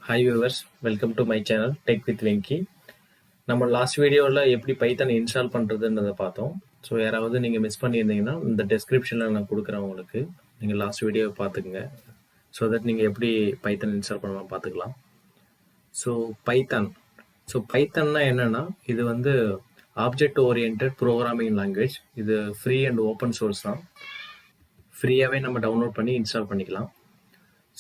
Hi viewers, welcome to my channel Tech with Venky. நம்ம last வீடியோவில் எப்படி பைத்தான் இன்ஸ்டால் பண்ணுறதுன்றதை பார்த்தோம். ஸோ யாராவது நீங்கள் மிஸ் பண்ணியிருந்தீங்கன்னா இந்த டெஸ்கிரிப்ஷனில் நான் கொடுக்குறேன் உங்களுக்கு. நீங்கள் லாஸ்ட் வீடியோவை பார்த்துக்குங்க. ஸோ தட் நீங்கள் எப்படி பைத்தான் இன்ஸ்டால் பண்ணலாம் பார்த்துக்கலாம். ஸோ பைத்தான்னா என்னென்னா, இது வந்து ஆப்ஜெக்ட் ஓரியன்ட் ப்ரோக்ராமிங் லாங்குவேஜ். இது ஃப்ரீ அண்ட் ஓப்பன் சோர்ஸ் தான். ஃப்ரீயாகவே நம்ம டவுன்லோட் பண்ணி இன்ஸ்டால் பண்ணிக்கலாம்.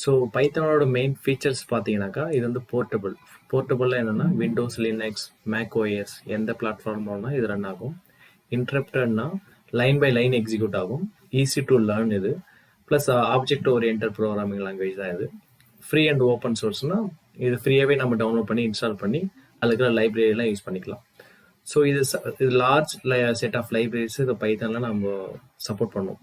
ஸோ பைத்தானோட மெயின் ஃபீச்சர்ஸ் பார்த்தீங்கன்னாக்கா, இது வந்து போர்ட்டபிள் என்னென்னா விண்டோஸ், லினக்ஸ், மேக் ஓஎஸ் எந்த பிளாட்ஃபார்ம்னா இது ரன் ஆகும். இன்டரப்டட்னா லைன் பை லைன் எக்ஸிக்யூட் ஆகும். ஈஸி டு லேர்ன் இது. Plus object oriented programming language தான் இது. ஃப்ரீ அண்ட் ஓப்பன் சோர்ஸ்னால் இது ஃப்ரீயாகவே நம்ம டவுன்லோட் பண்ணி இன்ஸ்டால் பண்ணி அதில் இருக்கிற லைப்ரரியெலாம் யூஸ் பண்ணிக்கலாம். ஸோ இது லார்ஜ் செட் ஆஃப் லைப்ரரிஸ் இது பைத்தானில் நம்ம சப்போர்ட் பண்ணுவோம்.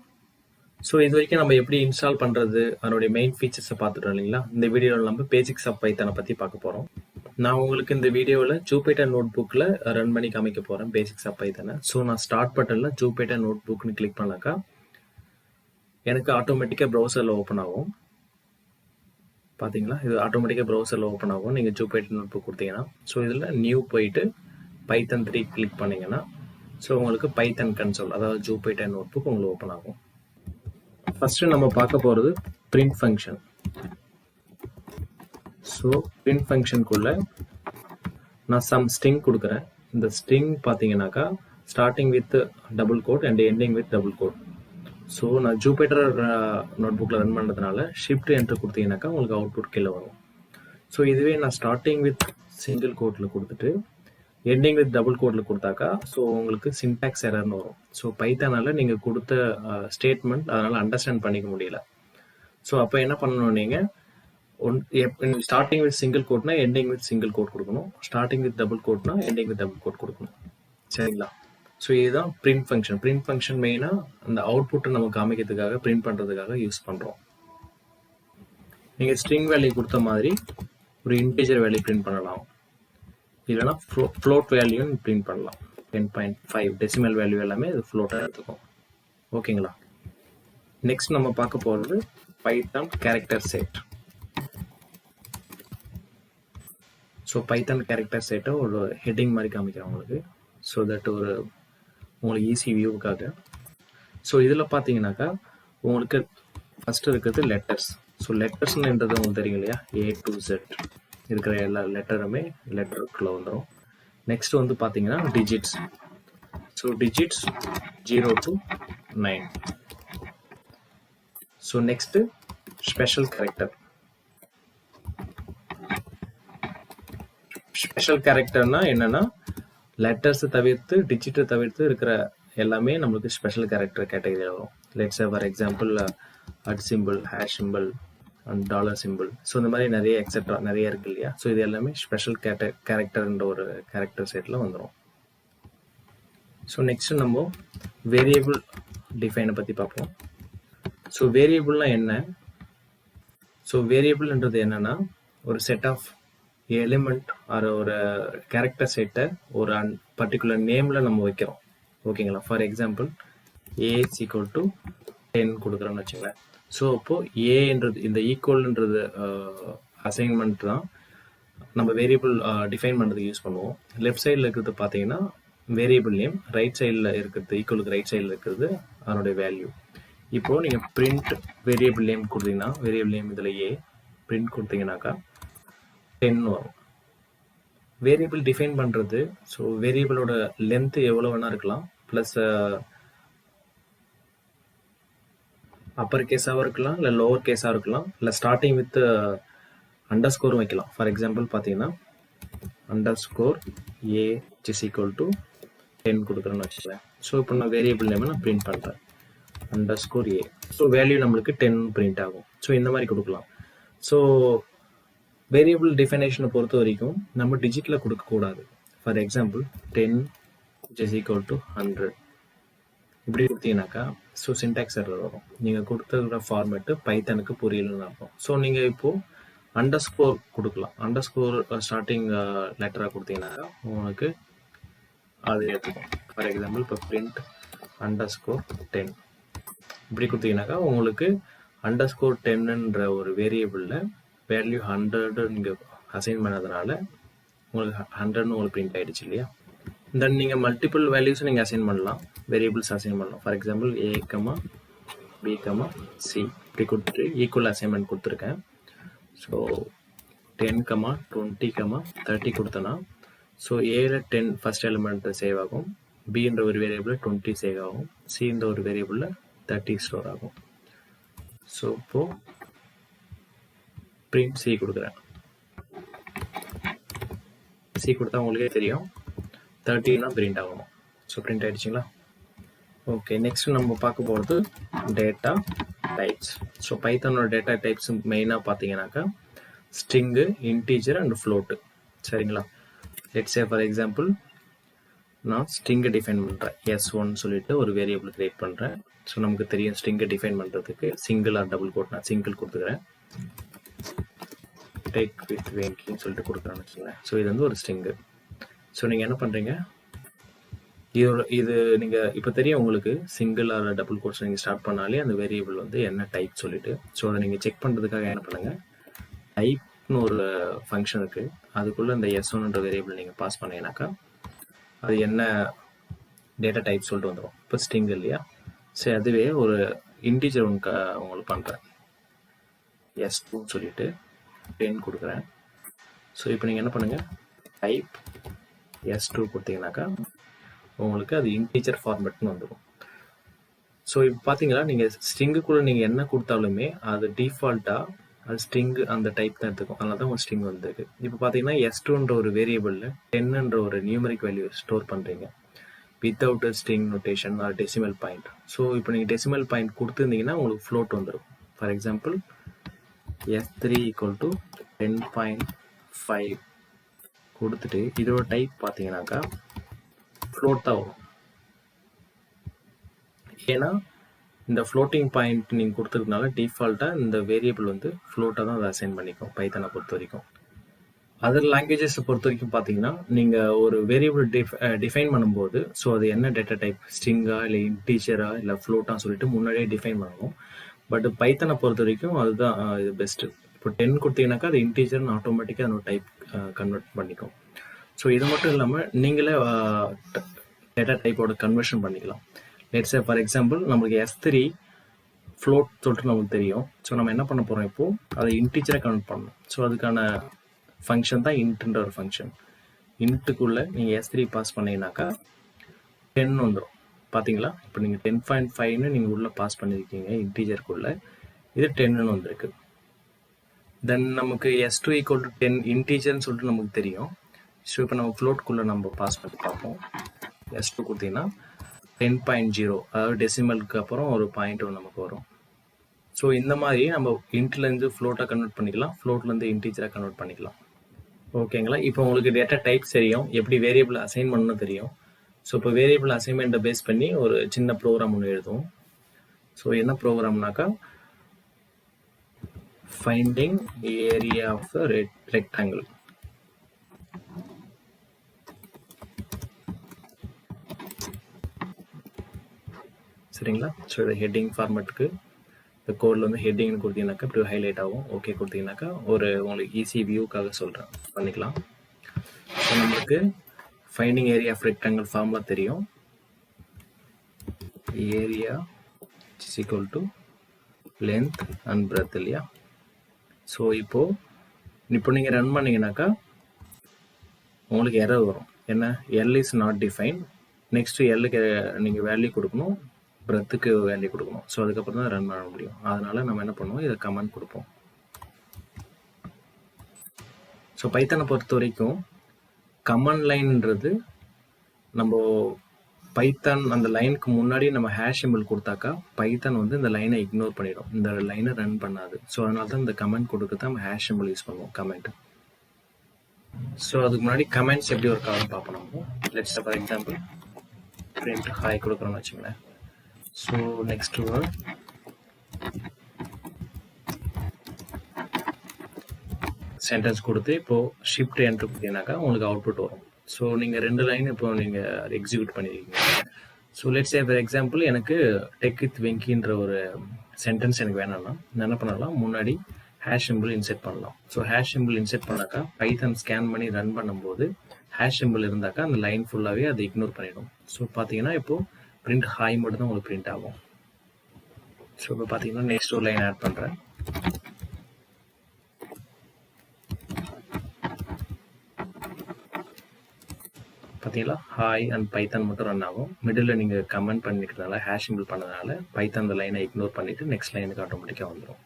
ஸோ இது வரைக்கும் நம்ம எப்படி இன்ஸ்டால் பண்ணுறது, அதனுடைய மெயின் ஃபீச்சர்ஸை பார்த்துட்டோம் இல்லைங்களா. இந்த வீடியோவில் நம்ம பேசிக்ஸ் ஆஃப் பைத்தானை பற்றி பார்க்க போகிறோம். நான் உங்களுக்கு இந்த வீடியோவில் ஜூபிட்டர் நோட் புக்கில் ரன் பண்ணி காமிக்க போகிறேன் பேசிக்ஸ் ஆஃப் பைத்தானை. ஸோ நான் ஸ்டார்ட் பட்டனில் ஜூபிட்டர் நோட் புக்னு கிளிக் பண்ணாக்கா எனக்கு ஆட்டோமேட்டிக்காக ப்ரௌசரில் ஓப்பன் ஆகும். பார்த்தீங்களா, இது ஆட்டோமேட்டிக்காக ப்ரௌசரில் ஓப்பன் ஆகும் நீங்கள் ஜூபிட்டர் நோட் புக் கொடுத்தீங்கன்னா. ஸோ இதில் நியூ போயிட்டு பைத்தன் 3 கிளிக் பண்ணிங்கன்னா ஸோ உங்களுக்கு பைத்தன் கன்சோல், அதாவது ஜூபிட்டர் நோட் புக் உங்களுக்கு ஓப்பன் ஆகும். ஃபஸ்ட்டு நம்ம பார்க்க போகிறது பிரிண்ட் ஃபங்க்ஷன். ஸோ பிரிண்ட் ஃபங்க்ஷனுக்குள்ள நான் சம் ஸ்ட்ரிங் கொடுக்குறேன். இந்த ஸ்ட்ரிங் பார்த்தீங்கன்னாக்கா starting with double quote and ending with double quote. So நான் ஜூபிட்டர் நோட் புக்கில் ரன் பண்ணுறதுனால ஷிஃப்ட் என்ட்ரு கொடுத்தீங்கன்னாக்கா உங்களுக்கு அவுட்புட் கீழே வரும். ஸோ இதுவே நான் ஸ்டார்டிங் வித் சிங்கிள் கோட்டில் கொடுத்துட்டு எண்டிங் வித் டபுள் கோட்டில் கொடுத்தாக்கா ஸோ உங்களுக்கு சின்டாக்ஸ் எரர்னு வரும். ஸோ பைத்தானால நீங்கள் கொடுத்த ஸ்டேட்மெண்ட் அதனால் அண்டர்ஸ்டாண்ட் பண்ணிக்க முடியல. ஸோ அப்போ என்ன பண்ணணும், நீங்கள் ஸ்டார்டிங் வித் சிங்கிள் கோட்னா எண்டிங் வித் சிங்கிள் கோட் கொடுக்கணும், ஸ்டார்டிங் வித் டபுள் கோட்னா எண்டிங் வித் டபுள் கோட் கொடுக்கணும். சரிங்களா. ஸோ இதுதான் பிரிண்ட் ஃபங்க்ஷன். பிரிண்ட் ஃபங்க்ஷன் மெயினாக அந்த அவுட்புட்டை நம்ம காமிக்கிறதுக்காக பிரிண்ட் பண்ணுறதுக்காக யூஸ் பண்ணுறோம். நீங்கள் ஸ்ட்ரிங் வேல்யூ கொடுத்த மாதிரி ஒரு இன்டீஜர் வேல்யூ பிரிண்ட் பண்ணலாம், இல்லைனா ஃப்ளோட் வேல்யூன்னு பிரிண்ட் பண்ணலாம். 10.5 டெசிமல் வேல்யூ எல்லாமே இது ஃப்ளோட்டாக எடுத்துக்கும். ஓகேங்களா. நெக்ஸ்ட் நம்ம பார்க்க போகிறது Python character set. So Python character செட்டை ஒரு ஹெட்டிங் மாதிரி காமிக்கிறேன் உங்களுக்கு. ஸோ தட் உங்களுக்கு ஈஸி வியூவுக்காக. ஸோ இதில் பார்த்தீங்கன்னாக்கா உங்களுக்கு ஃபஸ்ட்டு இருக்கிறது லெட்டர்ஸ். ஸோ லெட்டர்ஸ்ன்றது உங்களுக்கு தெரியும் இல்லையா, A to Z இருக்கிற எல்லா லெட்டருமே லெட்டருக்குள்ளே வந்துடும். நெக்ஸ்ட் வந்து பார்த்தீங்கன்னா digits. So digits 0 to 9. So next special character. Special கேரக்டர்னா என்னன்னா, லெட்டர்ஸை தவிர்த்து டிஜிட்டை தவிர்த்து இருக்கிற எல்லாமே நம்மளுக்கு ஸ்பெஷல் கேரக்டர் கேட்டகரியில் வரும். Let's for example at simple, hash simple and dollar simple. So இந்த மாதிரி நிறைய எக்ஸெட்ரா நிறைய இருக்கு இல்லையா. ஸோ இது எல்லாமே ஸ்பெஷல் கேரக்டர்ன்ற ஒரு கேரக்டர் செட்டில் வந்துடும். ஸோ நெக்ஸ்ட் நம்ம வேரியபிள் டிஃபைனை பற்றி பார்ப்போம். ஸோ வேரியபிள்னா என்ன? ஸோ வேரியபிள்ன்றது என்னன்னா, ஒரு செட் ஆஃப் எலிமெண்ட் ஆர் ஒரு கேரக்டர் செட்டை ஒரு பர்டிகுலர் நேமில் நம்ம வைக்கிறோம். ஓகேங்களா. For example A is equal to 10 கொடுக்குறோன்னு வச்சுங்களேன். ஸோ அப்போது ஏன்றது இந்த ஈக்குவல்ன்றது அசைன்மெண்ட் தான் நம்ம வேரியபிள் டிஃபைன் பண்ணுறதுக்கு யூஸ் பண்ணுவோம். லெஃப்ட் சைடில் இருக்கிறது பார்த்தீங்கன்னா வேரியபிள் நேம், ரைட் சைடில் இருக்கிறது ஈக்குவலுக்கு ரைட் சைடில் இருக்கிறது அதனுடைய வேல்யூ. இப்போது நீங்கள் பிரிண்ட் வேரியபிள் நேம் கொடுத்தீங்கன்னா, வேரியபிள் நேம் இதில் A பிரிண்ட் கொடுத்தீங்கன்னாக்கா 10 வரும். வேரியபிள் டிஃபைன் பண்ணுறது, ஸோ வேரியபிளோட லென்த்து எவ்வளோ வேணா இருக்கலாம், ப்ளஸ் அப்பர் கேஸாகவும் இருக்கலாம், இல்லை லோவர் கேஸாக இருக்கலாம், இல்லை ஸ்டார்டிங் வித் அண்டர் ஸ்கோரும் வைக்கலாம். ஃபார் எக்ஸாம்பிள் பார்த்தீங்கன்னா under score A is equal to 10 கொடுக்குறேன்னு வச்சுக்கலாம். ஸோ இப்போ நான் வேரியபிள் நேமை நான் பிரிண்ட் பண்ணுறேன் under score A. So value நம்மளுக்கு 10 பிரிண்ட் ஆகும். ஸோ இந்த மாதிரி கொடுக்கலாம். ஸோ வேரியபிள் டிஃபைனேஷனை பொறுத்த வரைக்கும் நம்ம டிஜிட்டில் கொடுக்கக்கூடாது. For example 10 is equal to 100 இப்படி கொடுத்தீங்கன்னாக்கா ஸோ சின்டாக்ஸ் எரர் வரும். நீங்கள் கொடுத்துருக்கிற ஃபார்மேட்டு பைத்தானுக்கு புரியலன்னு அர்த்தம். ஸோ நீங்கள் இப்போது அண்டர் ஸ்கோர் கொடுக்கலாம். அண்டர் ஸ்கோர் ஸ்டார்டிங் லெட்டராக கொடுத்தீங்கன்னாக்கா உங்களுக்கு அது எடுத்துக்கும். ஃபார் எக்ஸாம்பிள் இப்போ பிரிண்ட் அண்டர் ஸ்கோர் 10 இப்படி கொடுத்தீங்கன்னாக்கா உங்களுக்கு அண்டர் ஸ்கோர் 10ன்ற ஒரு வேரியபிளில் வேல்யூ 100 நீங்கள் அசைன் பண்ணதுனால உங்களுக்கு 100ன்னு உங்களுக்கு பிரிண்ட் ஆகிடுச்சு இல்லையா. தென் நீங்கள் மல்டிபிள் வேல்யூஸும் நீங்கள் அசைன் பண்ணலாம், வேரியபிள்ஸ் அசைன் பண்ணலாம். For example A, B, C இப்படி கொடுத்துட்டு ஈக்குவல் அசைன்மெண்ட் கொடுத்துருக்கேன். ஸோ 10, 20, 30 கொடுத்தனா ஸோ ஏல 10 ஃபர்ஸ்ட் எலிமெண்ட் சேவ் ஆகும், பின்ற ஒரு வேரியபிளில் 20 சேவ் ஆகும், சின்ற ஒரு வேரியபிளில் 30 ஸ்டோர் ஆகும். ஸோ இப்போது பிரிண்ட் சி கொடுக்குறேன். சி கொடுத்தா உங்களுக்கே தெரியும் 30 பிரிண்ட் ஆகணும். ஸோ பிரிண்ட் ஆகிடுச்சிங்களா. ஓகே, நெக்ஸ்ட் நம்ம பார்க்க போகிறது டேட்டா டைப்ஸ். ஸோ பைத்தானோட டேட்டா டைப்ஸ் மெயினாக பார்த்தீங்கன்னாக்கா ஸ்ட்ரிங்கு, இன்டீஜர் அண்ட் ஃப்ளோட்டு. சரிங்களா. லெட்ஸ் சே ஃபார் எக்ஸாம்பிள் நான் ஸ்ட்ரிங்கை டிஃபைன் பண்ணுறேன், S1 சொல்லிட்டு ஒரு வேரியபிள் கிரியேட் பண்ணுறேன். ஸோ நமக்கு தெரியும் ஸ்ட்ரிங்கை டிஃபைன் பண்ணுறதுக்கு சிங்கிள் ஆர் டபுள் கோட், நான் சிங்கிள் கொடுத்துக்கிறேன். டேக் வித் வெங்கின்னு சொல்லிட்டு கொடுக்குறேன்னு வச்சுக்கோங்களேன். ஸோ இது வந்து ஒரு ஸ்ட்ரிங்கு. ஸோ நீங்கள் என்ன பண்ணுறீங்க, இது நீங்கள் இப்போ தெரியும் உங்களுக்கு சிங்கிள் ஆர் டபுள் கோட்ஸ் நீங்கள் ஸ்டார்ட் பண்ணாலே அந்த வேரியபிள் வந்து என்ன டைப் சொல்லிட்டு. ஸோ அதை நீங்கள் செக் பண்ணுறதுக்காக என்ன பண்ணுங்கள், டைப்னு ஒரு ஃபங்க்ஷன் இருக்குது, அதுக்குள்ளே இந்த S1ன்ற வேரியபிள் நீங்கள் பாஸ் பண்ணீங்கன்னாக்கா அது என்ன டேட்டா டைப் சொல்லிட்டு வந்துடும். இப்போ ஸ்ட்ரிங் இல்லையா. சரி, அதுவே ஒரு இன்டீஜர் உங்களுக்கு பண்ணுறேன், S2 சொல்லிட்டு 10 கொடுக்குறேன். ஸோ இப்போ நீங்கள் என்ன பண்ணுங்கள், டைப் S2 கொடுத்தீங்கன்னாக்கா உங்களுக்கு அது இன்டீஜர் ஃபார்மேட்னு வந்துடும். ஸோ இப்போ பார்த்தீங்கன்னா நீங்கள் ஸ்ட்ரிங்குக்குள்ளே நீங்கள் என்ன கொடுத்தாலுமே அது டிஃபால்ட்டாக அது ஸ்ட்ரிங்கு அந்த டைப் தான் எடுத்துக்கும். அதனால தான் ஒரு ஸ்ட்ரிங் வந்துருக்கு. இப்போ பார்த்தீங்கன்னா S2ன்ற ஒரு வேரியபிளில் 10ன்ற ஒரு நியூமரிக் வேல்யூ ஸ்டோர் பண்ணுறீங்க without string notation or decimal point. So இப்போ நீங்கள் டெசிமல் பாயிண்ட் கொடுத்துருந்தீங்கன்னா உங்களுக்கு ஃப்ளோட் வந்துடும். ஃபார் எக்ஸாம்பிள் S3 = 10.5 கொடுத்துட்டு இதோட டைப் பார்த்தீங்கன்னாக்கா ஃப்ளோட் தான் வரும். ஏன்னா இந்த ஃப்ளோட்டிங் பாயிண்ட் நீங்கள் கொடுத்துருக்கனால டிஃபால்ட்டாக இந்த வேரியபிள் வந்து ஃப்ளோட்டாக தான் அதை அசைன் பண்ணிக்கும் பைத்தானை பொறுத்த வரைக்கும். அதர் லாங்குவேஜஸை பொறுத்த வரைக்கும் பார்த்தீங்கன்னா நீங்கள் ஒரு வேரியபிள் டிஃபைன் பண்ணும்போது ஸோ அது என்ன டேட்டா டைப், ஸ்ட்ரிங்கா இல்லை இன்டீஜரா இல்லை ஃப்ளோட்டான்னு சொல்லிட்டு முன்னாடியே டிஃபைன் பண்ணணும். பட் பைத்தானை பொறுத்த வரைக்கும் அதுதான் இது பெஸ்ட்டு. இப்போ 10 கொடுத்தீங்கன்னாக்கா அது இன்டீஜர்னு ஆட்டோமேட்டிக்காக அதோட டைப் கன்வெர்ட் பண்ணிக்கும். ஸோ இது மட்டும் இல்லாமல் நீங்களே டேட்டா டைப்போட கன்வர்ஷன் பண்ணிக்கலாம். லெட்ஸ் சே ஃபார் எக்ஸாம்பிள் நம்மளுக்கு S3 ஃப்ளோட் சொல்லிட்டு நமக்கு தெரியும். ஸோ நம்ம என்ன பண்ண போகிறோம், இப்போது அதை இன்டீஜராக கன்வெர்ட் பண்ணணும். ஸோ அதுக்கான ஃபங்க்ஷன் தான் இன்ட்ன்ற ஒரு ஃபங்க்ஷன். இன்ட்டுக்குள்ளே நீங்கள் S3 பாஸ் பண்ணிங்கனாக்கா 10 வந்துடும். பார்த்தீங்களா, இப்போ நீங்கள் 10.5ன்னு நீங்கள் உள்ளே பாஸ் பண்ணியிருக்கீங்க இன்டீஜருக்குள்ளே, இது 10ன்னு வந்திருக்கு. தென் நமக்கு S2 = 10 இன்டீஜர்னு சொல்லிட்டு நமக்கு தெரியும். ஸோ இப்போ நம்ம ஃப்ளோட்குள்ளே நம்ம பாஸ் பண்ணி பார்ப்போம். S2 கொடுத்தீங்கன்னா 10.0, அதாவது டெசிமலுக்கு அப்புறம் ஒரு பாயிண்ட் நமக்கு வரும். ஸோ இந்த மாதிரி நம்ம இன்ட்லேருந்து ஃப்ளோட்டாக கன்வெர்ட் பண்ணிக்கலாம், ஃப்ளோட்லேருந்து இன்டீஜராக கன்வெர்ட் பண்ணிக்கலாம். ஓகேங்களா. இப்போ உங்களுக்கு டேட்டா டைப் தெரியும், எப்படி வேரியபிள் அசைன் பண்ணணும் தெரியும். ஸோ இப்போ வேரியபிள் அசைன்மெண்ட்டை பேஸ் பண்ணி ஒரு சின்ன ப்ரோக்ராம் ஒன்று எழுதுவோம். ஸோ என்ன ப்ரோக்ராம்னாக்கா finding area of the rectangle. சரிங்களா. ஸோ இதை ஹெட்டிங் ஃபார்மேட்டுக்கு இந்த கோடில் வந்து ஹெட்டிங்னு கொடுத்தீங்கன்னாக்கா இப்படி ஹைலைட் ஆகும். ஓகே கொடுத்தீங்கன்னாக்கா ஒரு உங்களுக்கு ஈஸி வியூக்காக சொல்கிறேன் பண்ணிக்கலாம். ஸோ நம்மளுக்கு finding area of rectangle formula தெரியும். ஏரியா = லென்த் அண்ட் பிரெத் இல்லையா. ஸோ இப்போ நீங்கள் ரன் பண்ணிங்கனாக்கா உங்களுக்கு எரர் வரும். என்ன, L is not defined. Next Lக்கு நீங்கள் வேல்யூ கொடுக்கணும், பிரெத்துக்கு வேல்யூ கொடுக்கணும். ஸோ அதுக்கப்புறம் தான் ரன் பண்ண முடியும். அதனால் நம்ம என்ன பண்ணுவோம், இதை கமெண்ட் கொடுப்போம். ஸோ பைத்தானை பொறுத்த வரைக்கும் கமெண்ட் லைன்ன்றது நம்ம பைத்தான் அந்த லைனுக்கு முன்னாடி நம்ம ஹேஷ் சிம்பிள் கொடுத்தாக்கா பைத்தான் வந்து இந்த லைனை இக்னோர் பண்ணிடும், இந்த லைனை ரன் பண்ணாது. ஸோ அதனால தான் இந்த கமெண்ட் கொடுக்க தான் நம்ம ஹேஷ் சிம்பிள் யூஸ் பண்ணுவோம், கமெண்ட். ஸோ அதுக்கு முன்னாடி கமெண்ட்ஸ் எப்படி ஒரு காலம் பார்ப்போம் நம்ம. Let's for example print hi கொடுக்குறோன்னு வச்சுங்களேன். ஸோ நெக்ஸ்ட் வேர்ட் சென்டென்ஸ் கொடுத்து இப்போது ஷிஃப்ட் என்ட்ரு கொடுத்தீங்கன்னாக்கா உங்களுக்கு அவுட்புட் வரும். ஸோ நீங்கள் 2 லைன் இப்போ நீங்கள் எக்ஸிக்யூட் பண்ணியிருக்கீங்க. So let's say for example எனக்கு டெக் வித் வெங்கின்ற ஒரு சென்டென்ஸ் எனக்கு வேணாம்னா நான் என்ன பண்ணலாம், முன்னாடி ஹேஷ் சிம்பிள் இன்செர்ட் பண்ணலாம். ஸோ ஹேஷ் சிம்பிள் இன்செர்ட் பண்ணாக்கா பைத்தன் ஸ்கேன் பண்ணி ரன் பண்ணும்போது ஹேஷ் சிம்பிள் இருந்தாக்கா அந்த லைன் ஃபுல்லாகவே அதை இக்னோர் பண்ணிடும். ஸோ பார்த்தீங்கன்னா இப்போது பிரிண்ட் ஹாய் மட்டும் தான் உங்களுக்கு பிரிண்ட் ஆகும். ஸோ இப்போ பார்த்தீங்கன்னா நெக்ஸ்ட் ஒரு லைன் ஆட் பண்ணுறேன். பார்த்தீங்களா ஹாய் அண்ட் பைத்தன் மட்டும் ரன் ஆகும். மிடில் நீங்கள் கமெண்ட் பண்ணிக்கிறதுனால ஹேஷ் சிம்பிள் பண்ணதுனால பைத்தன் அந்த லைனை இக்னோர் பண்ணிவிட்டு நெக்ஸ்ட் லைனுக்கு ஆட்டோமேட்டிக்காக வந்துடும்.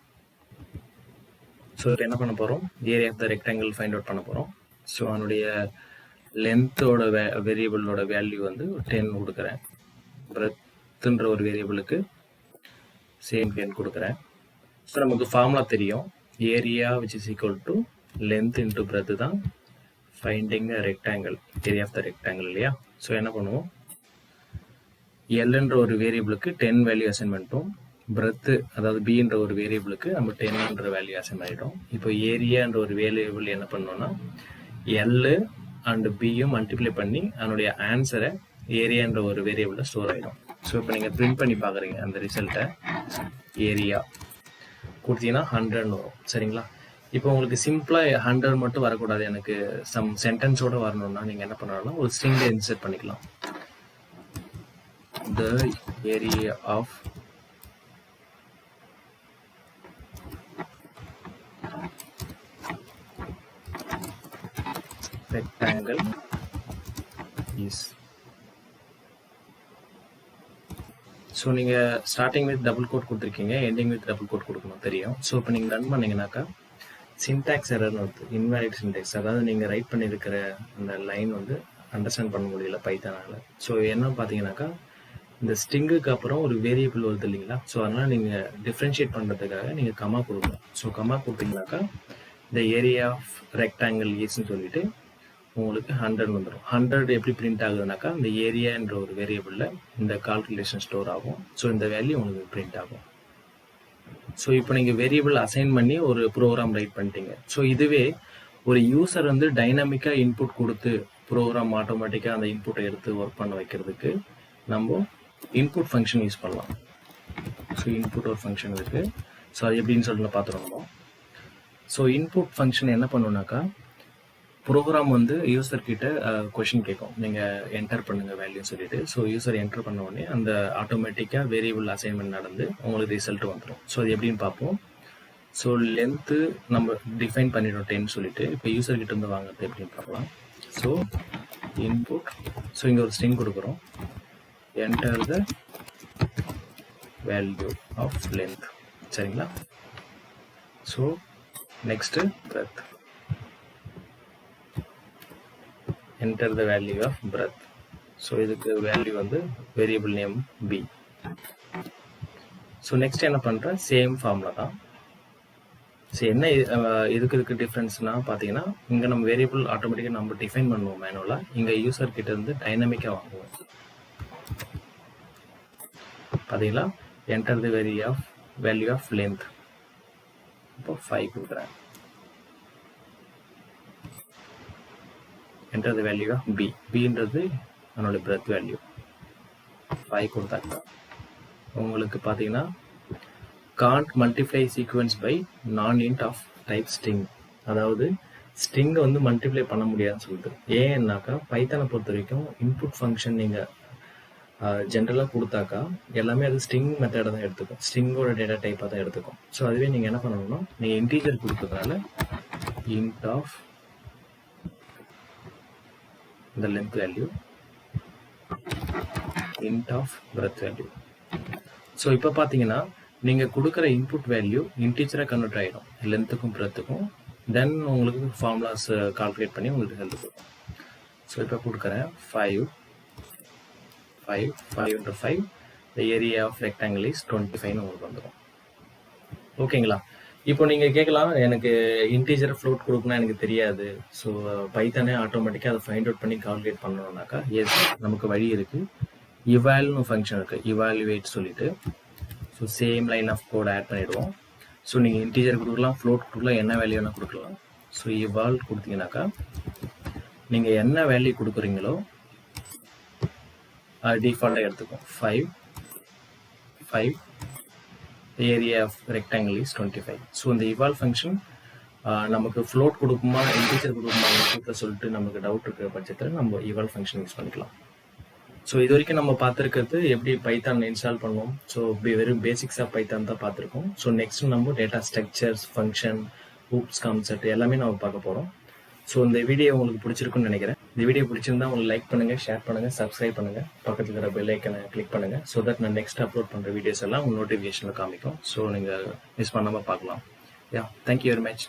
ஸோ இப்போ என்ன பண்ண போகிறோம், area of the rectangle find out பண்ண போகிறோம். ஸோ அதனுடைய லென்த்தோட வேரியபிளோட வேல்யூ வந்து 10 கொடுக்குறேன். பிரெத்துன்ற ஒரு வேரியபிளுக்கு சேம் 10 கொடுக்குறேன். ஸோ நமக்கு ஃபார்முலா தெரியும், area which is equal to length into breadth தான் finding a rectangle, area of the rectangle இல்லையா. ஸோ என்ன பண்ணுவோம், எல்ன்ற ஒரு வேரியபிளுக்கு 10 வேல்யூ அசைன் பண்ணிட்டோம். பிரெத்து அதாவது பின்ற ஒரு வேரியபிளுக்கு நம்ம 10ன்ற வேல்யூ அசைன் பண்ணிட்டோம். இப்போ ஏரியான்ற ஒரு வேரியபிள் என்ன பண்ணோம்னா எல் அண்ட் பியும் மல்டிப்ளை பண்ணி அதனுடைய ஆன்சரை ஏரியான்ற ஒரு வேரியபிளில் ஸ்டோர் ஆகிடும். ஸோ இப்போ நீங்கள் பிரிண்ட் பண்ணி பார்க்குறீங்க அந்த ரிசல்ட்டை, ஏரியா கொடுத்தீங்கன்னா 100ன்னு வரும். சரிங்களா. இப்போ உங்களுக்கு சிம்பிளாக 100 மட்டும் வரக்கூடாது, எனக்கு சம் சென்டென்ஸோடு வரணும்னா நீங்கள் என்ன பண்ணலாம், ஒரு ஸ்ட்ரிங்கை இன்சர்ட் பண்ணிக்கலாம். The area of rectangle is. So நீங்கள் ஸ்டார்டிங் வித் டபுள் கோட் கொடுத்துருக்கீங்க, எண்டிங் வித் டபுள் கோட் கொடுக்கணும் தெரியும். ஸோ இப்போ நீங்கள் ரன் பண்ணிங்கனாக்கா சின்டாக்ஸ் எரர்னு வருது, இன்வாலிட் சின்டாக்ஸ். அதாவது நீங்கள் ரைட் பண்ணியிருக்கிற அந்த லைன் வந்து அண்டர்ஸ்டாண்ட் பண்ண முடியல பைத்தானால். ஸோ என்ன பார்த்தீங்கன்னாக்கா இந்த ஸ்ட்ரிங்குக்கு அப்புறம் ஒரு வேரியபிள் வருது இல்லைங்களா. ஸோ அதனால் நீங்கள் டிஃப்ரென்ஷியேட் பண்ணுறதுக்காக நீங்கள் கமா கொடுக்கணும். ஸோ கமா கொடுத்தீங்கன்னாக்கா இந்த ஏரியா ஆஃப் ரெக்டாங்கிள் ஈஸ்ன்னு சொல்லிட்டு உங்களுக்கு 100 வந்துடும். 100 எப்படி பிரிண்ட் ஆகுதுனாக்கா இந்த ஏரியான்ற ஒரு வேரியபிளில் இந்த கால்குலேஷன் ஸ்டோர் ஆகும். ஸோ இந்த வேல்யூ உங்களுக்கு பிரிண்ட் ஆகும். ஸோ இப்போ நீங்கள் வேரியபிள் அசைன் பண்ணி ஒரு ப்ரோக்ராம் ரைட் பண்ணிட்டீங்க. ஸோ இதுவே ஒரு யூசர் வந்து டைனாமிக்காக இன்புட் கொடுத்து ப்ரோக்ராம் ஆட்டோமேட்டிக்காக அந்த இன்புட்டை எடுத்து ஒர்க் பண்ண வைக்கிறதுக்கு நம்ம இன்புட் ஃபங்க்ஷன் யூஸ் பண்ணலாம். ஸோ இன்புட் ஒரு ஃபங்க்ஷன் இருக்குது. ஸோ அது எப்படின்னு சொல்லிட்டு பார்த்துருவோம். ஸோ இன்புட் ஃபங்க்ஷன் என்ன பண்ணுனாக்கா ப்ரோக்ராம் வந்து யூசர் கிட்ட கொஷின் கேட்கும், நீங்கள் என்டர் பண்ணுங்கள் வேல்யூ சொல்லிட்டு. ஸோ யூசர் என்டர் பண்ண உடனே அந்த ஆட்டோமேட்டிக்காக வேரியபிள் அசைன்மெண்ட் நடந்து உங்களுக்கு ரிசல்ட் வந்துடும். ஸோ அது எப்படின்னு பார்ப்போம். ஸோ லென்த்து நம்ம டிஃபைன் பண்ணிட்டோம் 10 சொல்லிட்டு. இப்போ யூசர் கிட்ட இருந்து வாங்குறது எப்படின்னு பார்க்கலாம். ஸோ இன்புட், ஸோ இங்கே ஒரு ஸ்ட்ரிங் கொடுக்குறோம், enter the value of length. சரிங்களா. So next breadth, enter the value of breadth. So இதுக்கு வேல்யூ வந்து variable name b. So next என்ன பண்ணுறேன், சேம் ஃபார்முலா தான். ஸோ என்ன இதுக்கு டிஃப்ரென்ஸ்னா பார்த்தீங்கன்னா இங்கே நம்ம வேரியபிள் ஆட்டோமேட்டிக்காக நம்ம டிஃபைன் பண்ணுவோம் மேனுவலாக, இங்கே யூசர் கிட்ட இருந்து டைனமிக்காக வாங்குவோம். பார்த்தீங்களா, enter the value of length. இப்போ 5 கொடுக்குறேன். enter the value of b. bன்றது அதனோட breadth வேல்யூ 5 கொடுத்தாக்கா உங்களுக்கு பார்த்தீங்கன்னா can't multiply sequence by non-int of type string. அதாவது ஸ்ட்ரிங்கை வந்து மல்டிப்ளை பண்ண முடியாதுன்னு சொல்லுது. ஏன்னாக்கா பைத்தானை பொறுத்த வரைக்கும் இன்புட் ஃபங்க்ஷன் நீங்கள் ஜென்ரலாக கொடுத்தாக்கா எல்லாமே அது ஸ்ட்ரிங் மெத்தடை தான் எடுத்துக்கும், ஸ்ட்ரிங்கோட டேட்டா டைப்பாக தான் எடுத்துக்கும். ஸோ அதுவே நீங்கள் என்ன பண்ணணும்னா நீங்கள் இன்டீஜர் கொடுத்ததுனால int of the length value, int of breadth value. So இப்போ பார்த்தீங்கன்னா நீங்கள் கொடுக்குற இன்புட் வேல்யூ இன்டீஜராக கன்வெர்ட் ஆகிடும் லென்த்துக்கும் பிரெத்துக்கும். தென் உங்களுக்கு ஃபார்முலாஸ் கால்குலேட் பண்ணி உங்களுக்கு ஹெல்ப் கொடுக்கும். ஸோ இப்போ கொடுக்குறேன் 5 into 5 the area of rectangle is 25 உங்களுக்கு வந்துடும். ஓகேங்களா. இப்போ நீங்கள் கேட்கலாம், எனக்கு இன்டீஜர் ஃப்ளோட் கொடுக்கணும் எனக்கு தெரியாது, ஸோ பைத்தானே ஆட்டோமேட்டிக்காக அதை ஃபைண்ட் அவுட் பண்ணி கால்குலேட் பண்ணணும்னாக்கா எஸ் நமக்கு வழி இருக்குது. இவால்னு ஃபங்க்ஷன் இருக்குது, இவாலுவேட் சொல்லிட்டு. So same line of code add பண்ணிவிடுவோம். ஸோ நீங்கள் இன்டீஜர் கொடுக்கலாம், ஃப்ளோட் கொடுக்கலாம், என்ன வேல்யூ வேணால் கொடுக்கலாம். ஸோ இவால் கொடுத்தீங்கன்னாக்கா நீங்கள் என்ன வேல்யூ கொடுக்குறீங்களோ அது டிஃபால்ட்டாக எடுத்துக்கும். 5 area of rectangle is 25. So இந்த இவால்வ் ஃபங்க்ஷன் நமக்கு ஃப்ளோட் கொடுக்குமா இன்டீஜர் கொடுக்குமா இன்புட்டில் சொல்லிட்டு நமக்கு டவுட் இருக்கிற பட்சத்தில் நம்ம இவால்வ் ஃபங்க்ஷன் யூஸ் பண்ணிக்கலாம். ஸோ இது வரைக்கும் நம்ம பார்த்துருக்கிறது எப்படி பைத்தான் இன்ஸ்டால் பண்ணுவோம். ஸோ வெறும் பேசிக்ஸ் ஆஃப் பைத்தான் தான் பார்த்துருக்கோம். ஸோ நெக்ஸ்ட் நம்ம data structures, function, loops, concept எல்லாமே நம்ம பார்க்க போகிறோம். ஸோ இந்த வீடியோ உங்களுக்கு பிடிச்சிருக்குன்னு நினைக்கிறேன். இந்த வீடியோ பிடிச்சிருந்தா உங்களுக்கு லைக் பண்ணுங்கள், ஷேர் பண்ணுங்கள், சப்ஸ்கிரைப் பண்ணுங்கள், பக்கத்தில் இருக்கிற பெல் ஐக்கனை கிளிக் பண்ணுங்கள். ஸோ தட் நான் நெக்ஸ்ட் அப்லோட் பண்ணுற வீடியோஸ் எல்லாம் உங்கள் நோட்டிஃபிகேஷனில் காமிக்கும். ஸோ நீங்கள் மிஸ் பண்ணாமல் பார்க்கலாம். யா, தேங்க்யூ வெரி மச்.